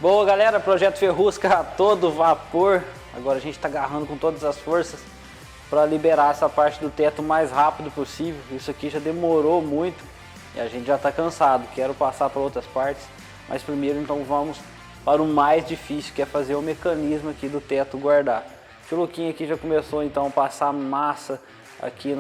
Boa, galera, projeto Ferrusca a todo vapor. Agora a gente está agarrando com todas as forças para liberar essa parte do teto o mais rápido possível. Isso aqui já demorou muito e a gente já está cansado. Quero passar para outras partes, mas primeiro então vamos para o mais difícil, que é fazer o mecanismo aqui do teto guardar. O Luquinha aqui já começou então a passar massa aqui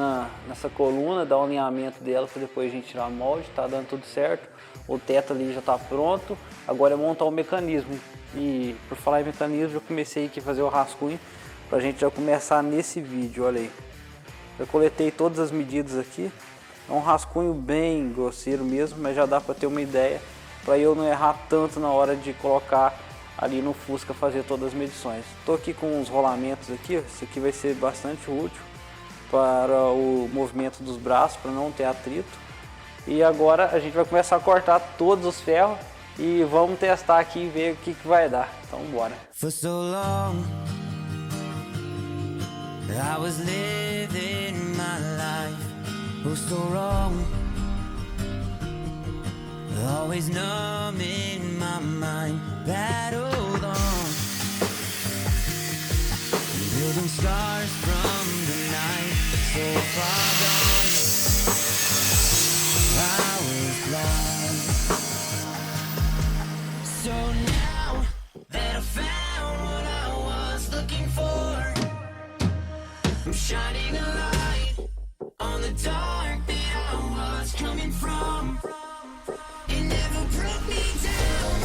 nessa coluna, dar o alinhamento dela para depois a gente tirar o molde. Tá dando tudo certo, o teto ali já está pronto. Agora é montar o mecanismo, e por falar em mecanismo, já comecei aqui a fazer o rascunho para a gente já começar nesse vídeo. Olha aí, eu coletei todas as medidas aqui. É um rascunho bem grosseiro mesmo, mas já dá para ter uma ideia, para eu não errar tanto na hora de colocar ali no Fusca, fazer todas as medições. Estou aqui com uns rolamentos aqui, isso aqui vai ser bastante útil para o movimento dos braços, para não ter atrito. E agora a gente vai começar a cortar todos os ferros e vamos testar aqui e ver o que vai dar. Então bora. For so long, I was living my life, oh so wrong, always numb in my mind, battled on, building scars from the night, so far gone, I was blind. So now that I found what I was looking for, I'm shining a light on the dark that I was coming from. It never brought me down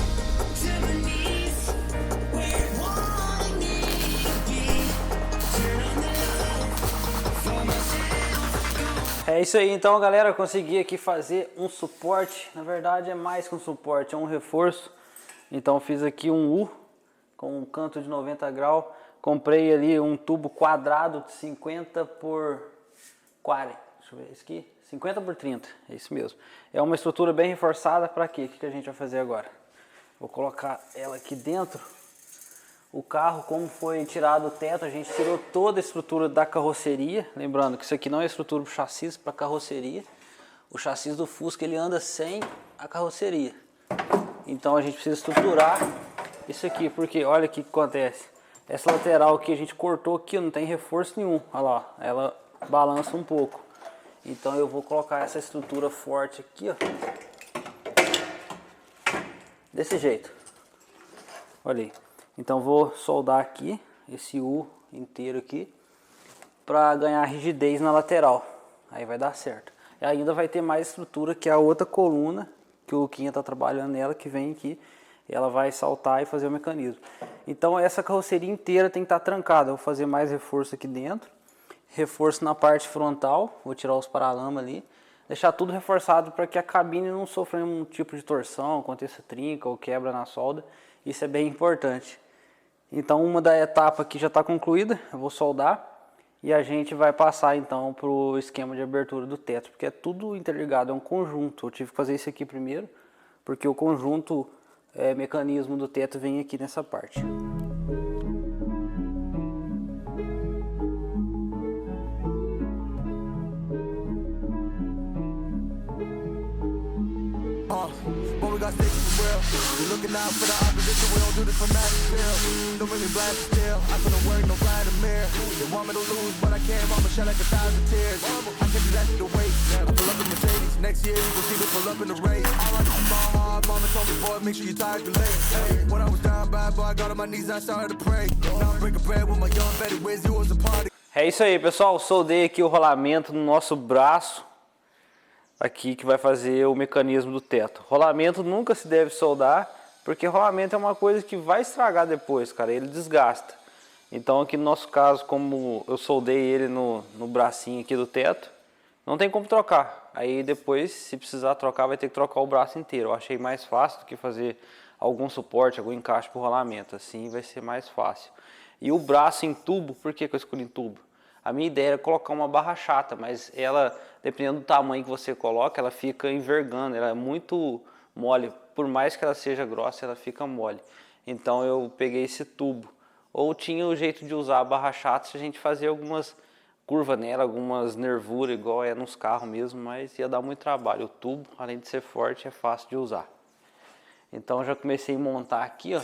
to my knees, where it wanted to be. Turn on the love for myself. É isso aí então, galera, consegui aqui fazer um suporte. Na verdade é mais que um suporte, é um reforço. Então fiz aqui um U com um canto de 90 graus. Comprei ali um tubo quadrado de 50 por 40. Deixa eu ver isso aqui. 50 por 30, é isso mesmo. É uma estrutura bem reforçada. Para quê? O que a gente vai fazer agora? Vou colocar ela aqui dentro. O carro, como foi tirado o teto, a gente tirou toda a estrutura da carroceria. Lembrando que isso aqui não é estrutura para chassi, para carroceria. O chassi do Fusca ele anda sem a carroceria. Então a gente precisa estruturar isso aqui, porque olha o que acontece. Essa lateral aqui a gente cortou aqui, não tem reforço nenhum. Olha lá, ela balança um pouco. Então eu vou colocar essa estrutura forte aqui, ó. Desse jeito. Olha aí. Então vou soldar aqui, esse U inteiro aqui, para ganhar rigidez na lateral. Aí vai dar certo. E ainda vai ter mais estrutura, que é a outra coluna, que o Luquinha está trabalhando nela, que vem aqui, e ela vai saltar e fazer o mecanismo. Então essa carroceria inteira tem que estar trancada. Eu vou fazer mais reforço aqui dentro, reforço na parte frontal, vou tirar os paralamas ali, deixar tudo reforçado para que a cabine não sofra nenhum tipo de torção, aconteça trinca ou quebra na solda. Isso é bem importante. Então uma da etapa aqui já está concluída, eu vou soldar. E a gente vai passar então para o esquema de abertura do teto, porque é tudo interligado, é um conjunto. Eu tive que fazer isso aqui primeiro, porque o conjunto mecanismo do teto vem aqui nessa parte. É isso aí, pessoal, soldei aqui o rolamento no nosso braço aqui, que vai fazer o mecanismo do teto. Rolamento nunca se deve soldar, porque rolamento é uma coisa que vai estragar depois, cara, ele desgasta. Então aqui no nosso caso, como eu soldei ele no bracinho aqui do teto, não tem como trocar. Aí depois, se precisar trocar, vai ter que trocar o braço inteiro. Eu achei mais fácil do que fazer algum suporte, algum encaixe para o rolamento. Assim vai ser mais fácil. E o braço em tubo, por que eu escolhi em tubo? A minha ideia era colocar uma barra chata, mas ela, dependendo do tamanho que você coloca, ela fica envergando, ela é muito mole. Por mais que ela seja grossa, ela fica mole. Então eu peguei esse tubo. Ou tinha o jeito de usar a barra chata se a gente fazia algumas curva nela, algumas nervuras, igual é nos carros mesmo, mas ia dar muito trabalho. O tubo, além de ser forte, é fácil de usar. Então já comecei a montar aqui, ó.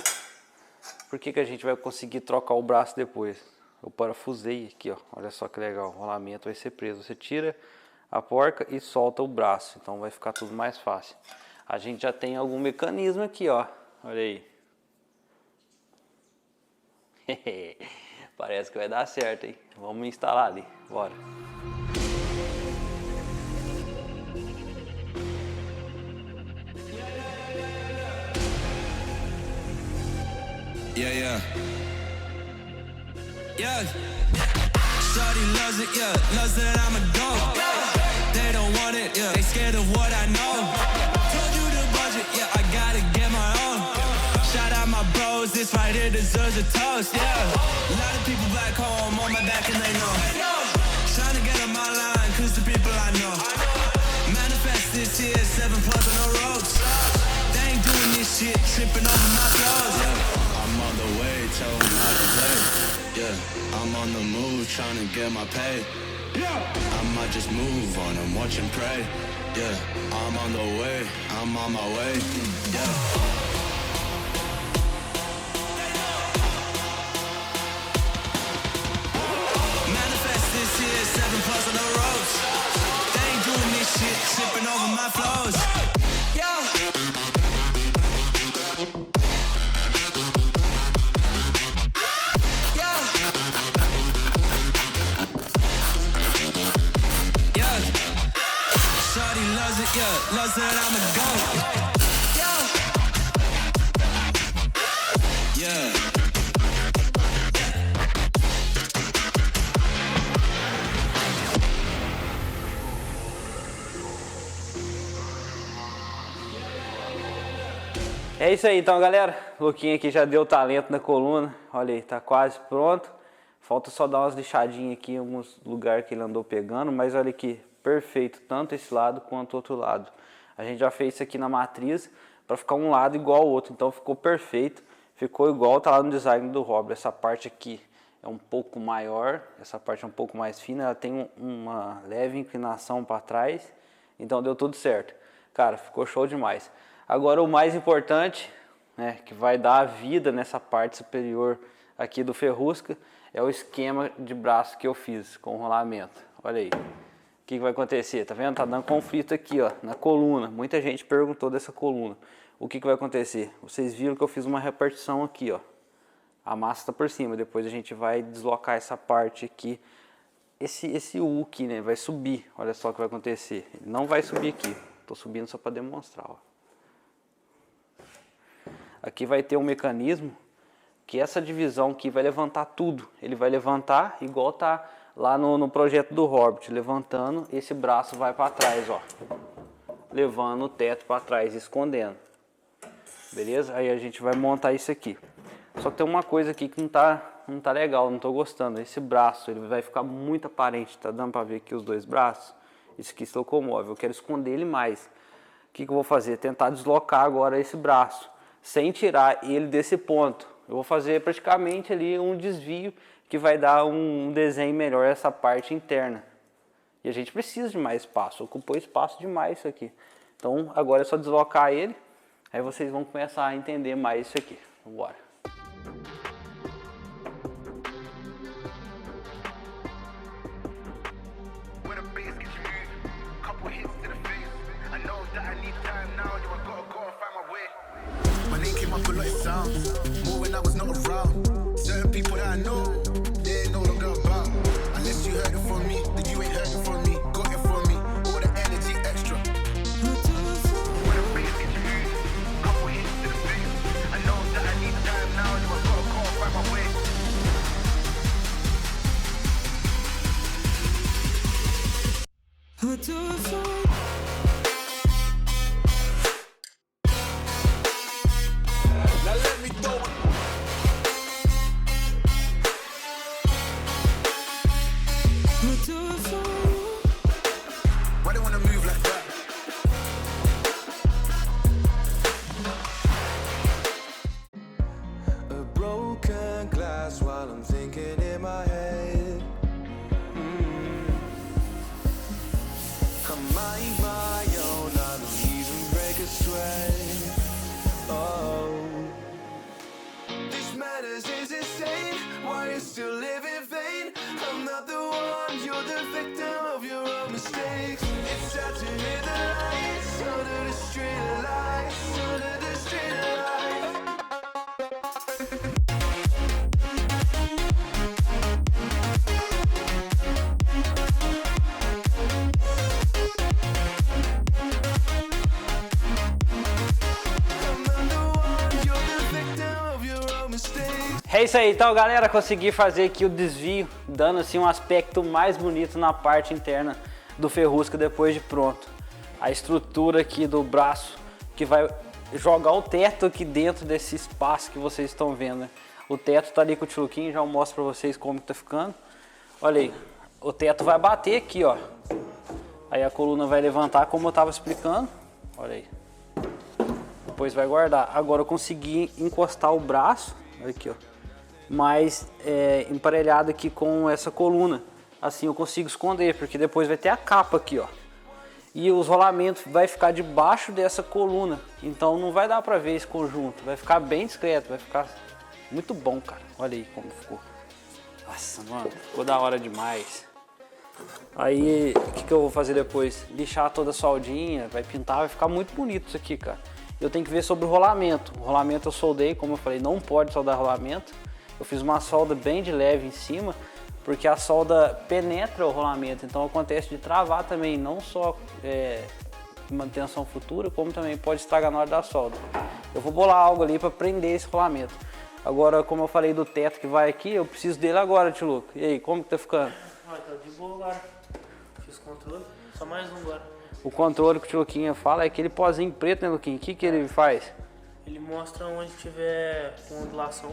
Por que a gente vai conseguir trocar o braço depois? Eu parafusei aqui, ó. Olha só que legal, o rolamento vai ser preso. Você tira a porca e solta o braço, então vai ficar tudo mais fácil. A gente já tem algum mecanismo aqui, ó. Olha aí. Parece que vai dar certo, hein? Vamos instalar ali, bora. Yeah. Shawty loves it, yeah. Loves that I'm a dog. They don't want it, yeah. They scared of what I know. Told you the budget, yeah. I gotta get my own. Shout out my bros, this right here deserves a toast, yeah. A lot of people back home on my back and they know. Trying to get on my line, cause the people I know. Manifest this year, 7+ on the ropes. They ain't doing this shit, tripping over my flows, yeah. I'm on the way, tell them how to play. Yeah, I'm on the move, trying to get my pay. I might just move on and watch and pray. Yeah, I'm on the way, I'm on my way. Yeah. Manifest this year, 7+ on the ropes. They ain't doing this shit, tripping over my flows. Yeah. Yeah, loves that I'm a goat. Yeah. É isso aí então, galera. O Luquinha aqui já deu talento na coluna. Olha aí, tá quase pronto. Falta só dar umas lixadinhas aqui em alguns lugares que ele andou pegando, mas olha aqui, perfeito, tanto esse lado quanto o outro lado. A gente já fez isso aqui na matriz para ficar um lado igual ao outro, então ficou perfeito, ficou igual, tá lá no design do Rob. Essa parte aqui é um pouco maior, essa parte é um pouco mais fina, ela tem uma leve inclinação para trás, então deu tudo certo. Cara, ficou show demais. Agora o mais importante, né, que vai dar a vida nessa parte superior aqui do Ferrusca, é o esquema de braço que eu fiz com o rolamento. Olha aí. O que vai acontecer? Tá vendo? Tá dando conflito aqui, ó, na coluna. Muita gente perguntou dessa coluna. O que vai acontecer? Vocês viram que eu fiz uma repartição aqui, ó. A massa tá por cima. Depois a gente vai deslocar essa parte aqui. Esse U aqui, né? Vai subir. Olha só o que vai acontecer. Ele não vai subir aqui. Tô subindo só para demonstrar, ó. Aqui vai ter um mecanismo que essa divisão aqui vai levantar tudo. Ele vai levantar igual tá lá no projeto do Robert, levantando, esse braço vai para trás, ó, levando o teto para trás, escondendo, beleza? Aí a gente vai montar isso aqui. Só que tem uma coisa aqui que não tá legal, não tô gostando. Esse braço, ele vai ficar muito aparente, tá dando para ver aqui os dois braços? Isso aqui se locomove, eu quero esconder ele mais. O que eu vou fazer? Tentar deslocar agora esse braço, sem tirar ele desse ponto. Eu vou fazer praticamente ali um desvio que vai dar um desenho melhor essa parte interna. E a gente precisa de mais espaço, ocupou espaço demais isso aqui. Então agora é só deslocar ele, aí vocês vão começar a entender mais isso aqui. Vambora. mistakes. It's sad to hear the lights under the street lights, under the street lights. É isso aí, então galera, consegui fazer aqui o desvio, dando assim um aspecto mais bonito na parte interna do Ferrusca depois de pronto. A estrutura aqui do braço que vai jogar o teto aqui dentro desse espaço que vocês estão vendo, né? O teto tá ali com o tchuluquinho, já mostro pra vocês como que tá ficando. Olha aí, o teto vai bater aqui, ó. Aí a coluna vai levantar como eu tava explicando, olha aí. Depois vai guardar. Agora eu consegui encostar o braço, olha aqui, ó, mais emparelhado aqui com essa coluna. Assim eu consigo esconder, porque depois vai ter a capa aqui, ó. E os rolamentos vai ficar debaixo dessa coluna. Então não vai dar pra ver esse conjunto. Vai ficar bem discreto, vai ficar muito bom, cara. Olha aí como ficou. Nossa, mano, ficou da hora demais. Aí, o que eu vou fazer depois? Lixar toda a soldinha, vai pintar, vai ficar muito bonito isso aqui, cara. Eu tenho que ver sobre o rolamento. O rolamento eu soldei, como eu falei, não pode soldar rolamento. Eu fiz uma solda bem de leve em cima, porque a solda penetra o rolamento. Então acontece de travar também, não só manutenção futura, como também pode estragar na hora da solda. Eu vou bolar algo ali para prender esse rolamento. Agora, como eu falei do teto que vai aqui, eu preciso dele agora, tio Luca. E aí, como que tá ficando? Ah, tá de boa agora. Fiz controle, só mais um agora. O controle que o tio Luquinha fala é aquele pozinho preto, né, Luquinha? O que ele faz? Ele mostra onde tiver com ondulação.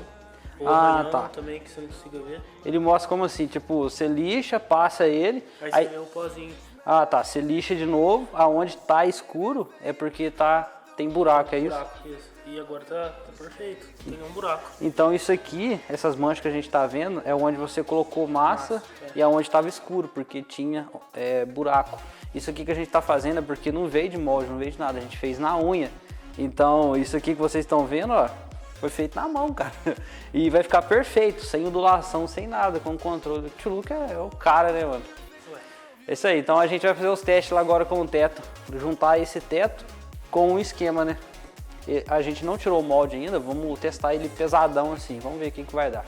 Ou Ah, arranhão tá. também, que você não consiga ver. Ele mostra como assim, tipo, você lixa, passa ele, Aí você vê o pozinho. Ah, tá, você lixa de novo, aonde tá escuro é porque tem buraco, é isso? Buraco, isso. E agora tá perfeito, tem um buraco. Então isso aqui, essas manchas que a gente tá vendo, é onde você colocou massa e aonde estava escuro, porque tinha buraco. Isso aqui que a gente tá fazendo é porque não veio de molde, não veio de nada, a gente fez na unha. Então isso aqui que vocês estão vendo, ó, foi feito na mão, cara. E vai ficar perfeito, sem ondulação, sem nada, com controle. O tio Luca é o cara, né, mano? É isso aí, então a gente vai fazer os testes lá agora com o teto, juntar esse teto com o esquema, né? E a gente não tirou o molde ainda, vamos testar ele pesadão assim, vamos ver o que vai dar.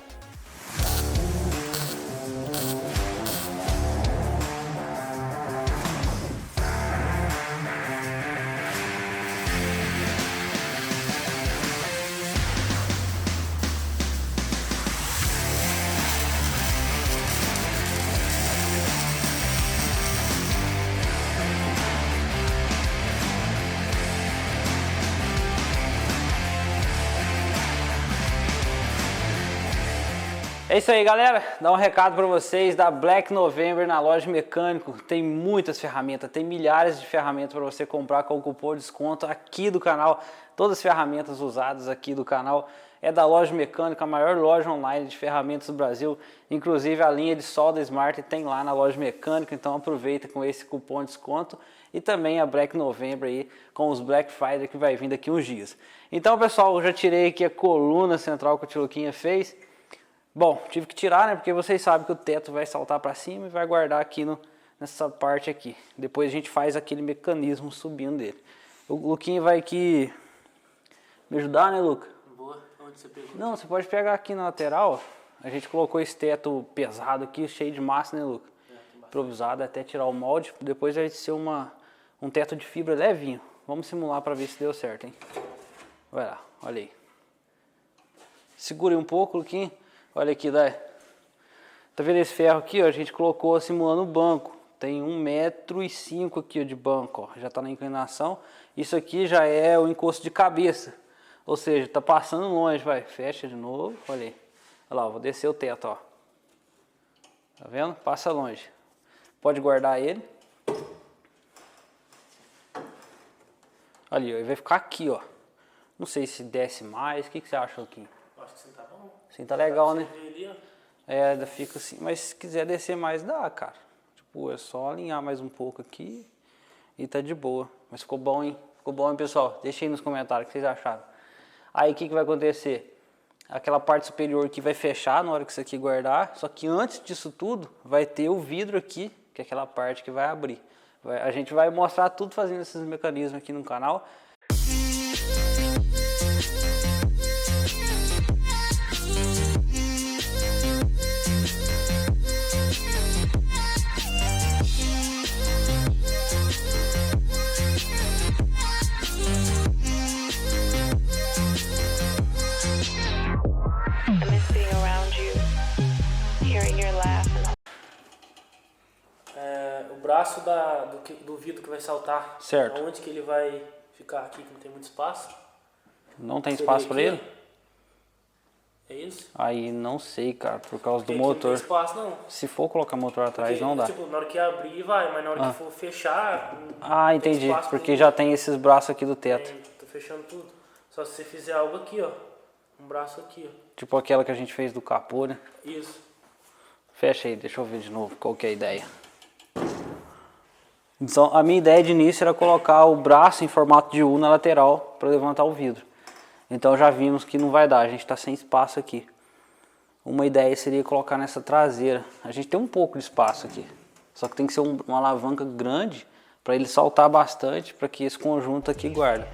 É isso aí, galera, dá um recado para vocês da Black November na Loja Mecânico. Tem muitas ferramentas, tem milhares de ferramentas para você comprar com o cupom de desconto aqui do canal. Todas as ferramentas usadas aqui do canal é da Loja Mecânico, a maior loja online de ferramentas do Brasil. Inclusive a linha de solda Smart tem lá na Loja Mecânico, então aproveita com esse cupom de desconto. E também a Black November aí com os Black Friday que vai vir daqui uns dias. Então, pessoal, eu já tirei aqui a coluna central que o tio Luquinha fez. Bom, tive que tirar, né, porque vocês sabem que o teto vai saltar para cima e vai guardar aqui nessa parte aqui. Depois a gente faz aquele mecanismo subindo dele. O Luquinha vai aqui me ajudar, né, Luca? Boa, onde você pegou? Não, você pode pegar aqui na lateral, ó. A gente colocou esse teto pesado aqui, cheio de massa, né, Luca? Improvisado até tirar o molde. Depois vai ser um teto de fibra levinho. Vamos simular para ver se deu certo, hein? Vai lá, olha aí. Segure um pouco, Luquinha. Olha aqui, Dai. Tá vendo esse ferro aqui, ó? A gente colocou simulando o banco. Tem 1,5 m aqui, ó, de banco, ó. Já tá na inclinação. Isso aqui já é o encosto de cabeça. Ou seja, tá passando longe, vai. Fecha de novo, olha aí. Olha lá, ó, vou descer o teto, ó. Tá vendo? Passa longe. Pode guardar ele. Ali, ó. Ele vai ficar aqui, ó. Não sei se desce mais. O que você acha, aqui? Acho que você tá bom. Assim tá legal, né? Ali, ó. Ainda fica assim, mas se quiser descer mais dá, cara. Tipo, é só alinhar mais um pouco aqui e tá de boa. Mas ficou bom, hein? Ficou bom, hein, pessoal? Deixa aí nos comentários o que vocês acharam. Aí o que vai acontecer? Aquela parte superior aqui vai fechar na hora que isso aqui guardar, só que antes disso tudo vai ter o vidro aqui que é aquela parte que vai abrir. A gente vai mostrar tudo fazendo esses mecanismos aqui no canal. I miss being around you, hearing your laugh. O braço do vidro que vai saltar. Certo. Onde que ele vai ficar aqui, que não tem muito espaço. Não tem Seria espaço para aqui, ele? ó. É isso? Aí não sei, cara, por causa do Porque aqui não motor. tem espaço, não. Se for colocar motor atrás, Porque, não dá. Tipo, na hora que abrir vai, mas na hora que for fechar... Ah, não tem entendi. espaço Porque nenhum. já tem esses braços aqui do teto. Tô fechando tudo. Só se você fizer algo aqui, ó. Um braço aqui, ó. Tipo aquela que a gente fez do capô, né? Isso. Fecha aí, deixa eu ver de novo qual que é a ideia. Então, a minha ideia de início era colocar o braço em formato de U na lateral para levantar o vidro. Então já vimos que não vai dar, a gente está sem espaço aqui. Uma ideia seria colocar nessa traseira. A gente tem um pouco de espaço aqui. Só que tem que ser uma alavanca grande para ele saltar bastante, para que esse conjunto aqui guarde.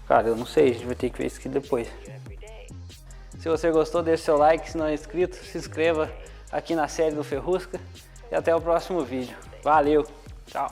Cara, eu não sei, a gente vai ter que ver isso aqui depois. Se você gostou, deixe seu like, se não é inscrito, se inscreva aqui na série do Ferrusca. E até o próximo vídeo. Valeu, tchau!